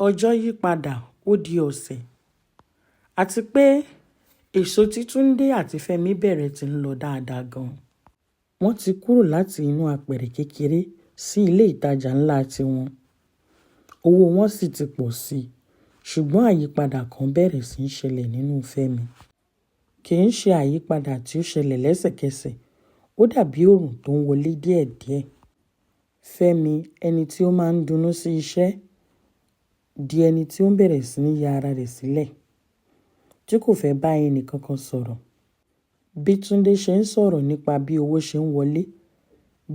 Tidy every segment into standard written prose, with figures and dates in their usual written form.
ọjọ́ yí padà ó di ọ̀sẹ̀ àti pé èso tí Túndé àti Fẹ́mi bẹ̀rẹ̀ ti ń lọ dáadáa gan-an. Wọ́n ti kúrò láti inú apẹ̀rẹ̀ kékeré sí ilé ìtajà ńlá tiwọn. Owó wọn sì ti pọ̀ sí i, ṣùgbọ́n àyípadà kan bẹ̀rẹ̀ sí í ṣẹlẹ̀ nínú Fẹ́mi. Kì í ṣe àyípadà tí ó ṣẹlẹ̀ lẹ́sẹ̀kẹsẹ̀, ó dàbí òòrùn tó ń wọlé díẹ̀díẹ̀. Fẹ́mi, ẹni tí ó máa ń dunnú sí iṣẹ́, di ẹni tí ó ń bẹ̀rẹ̀ sí ní ya ara rẹ̀ sílẹ̀, tí kò fẹ́ bá ẹnì kankan sọ̀rọ̀. Bí Túndé ṣe ń sọ̀rọ̀ nípa bí owó ṣe ń wọlé,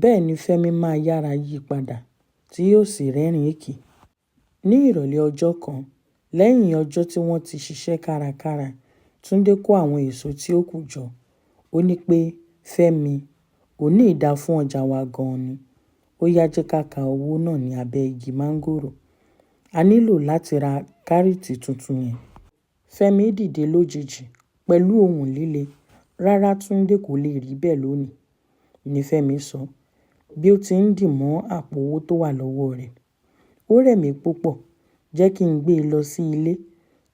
bẹ́ẹ̀ ni Fẹ́mi máa yára yí padà tí yóò sì rẹ́rìn-ín èké. Ní ìrọ̀lẹ́ ọjọ́ kan, lẹ́yìn ọjọ́ tí wọ́n ti ṣiṣẹ́ kárakára, Túndé kó àwọn èso tí ó kù jọ. Ó ní pé, "Fẹ́mi, òní ìdá fún ọjà wa gan-an ni. Ó yá jẹ́ ká ka owó náà ní abẹ́ igi máńgòrò. A nílò láti ra kárìtì tuntun yẹn." Fẹ́mi dìde lójijì pẹ̀lú ohùn líle. "Rárá Túndé, kò lè rí bẹ́ẹ̀ lónìí," ni Fẹ́mi sọ, bí ó ti ń dì mọ́ àpò owó tó wà lọ́wọ́ rẹ̀. "Ó rẹ̀ mí púpọ̀, jẹ́ kí n gbé e lọ sí ilé.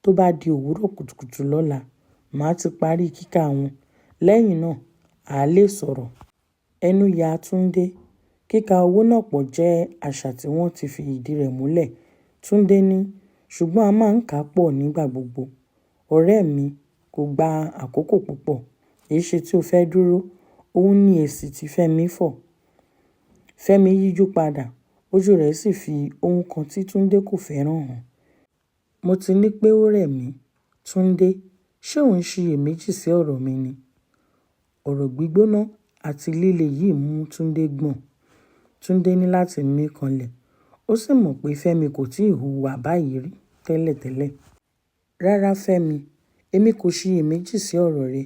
Tó bá di òwúrọ̀ kùtùkùtù lọ́la, màá ti parí kíkà wọn. Lẹ́yìn náà, a lè sọ̀rọ̀." Ẹnu ya Túndé. Kíka owó náà pọ̀ jẹ́ àṣà tí wọ́n ti fi ìdí rẹ̀ múlẹ̀. Túndé ní, "Ṣùgbọ́n a máa ń kà á pọ̀ nígbà gbogbo." "Ọ̀rẹ́ mi, kò gba àkókò púpọ̀. Èé ṣe tí o fẹ́ dúró?" Òun ní èsì tí Fẹ́mi fọ̀. Fẹ́mi yíjú padà, ojú rẹ̀ sì fi ohun kan tí Túndé kò fẹ́ràn hàn. "Mo ti ní pé ó rẹ̀ mí. Túndé, ṣé ò ń ṣiyèméjì sí ọ̀rọ̀ mi ni?" Ọ̀rọ̀ gbígbóná àti líle yìí mú Túndé gbọ̀n. Túndé ní láti mí kanlẹ̀. Ó sì mọ̀ pé Fẹ́mi kò tíì hùwà báyìí rí tẹ́lẹ̀tẹ́lẹ̀. "Rárá Fẹ́mi, èmi kò ṣiyèméjì sí ọ̀rọ̀ rẹ.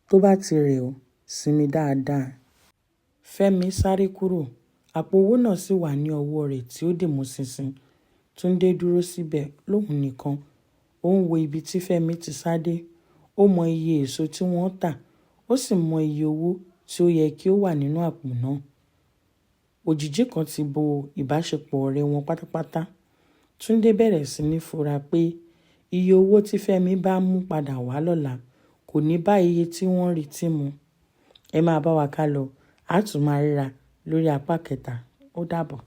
Tó bá ti rẹ̀ ọ́, sinmi dáadáa." Fẹ́mi sáré kúrò. Àpò owó náà sì wà ní ọwọ́ rẹ̀ tí ó dì mú ṣinṣin. Túndé dúró síbẹ̀ lóhùn nìkan. Ó ń wo ibi tí Fẹ́mi ti sá dé. Ó mọ iye èso tí wọ́n tà, ó sì mọ iye owó tí ó yẹ kí ó wà nínú àpò náà. Òjìji kan ti bo ìbáṣepọ̀ ọ̀rẹ́ wọn pátápátá. Túndé bẹ̀rẹ̀ sí ní fura pé iye owó tí Fẹ́mi bá mú padà wá lọ́la kò ní bá iye tí wọ́n retí mu. Ẹ máa bá wa ká lọ, a tún máa ríra lórí apá kẹta. Ó dàbọ̀.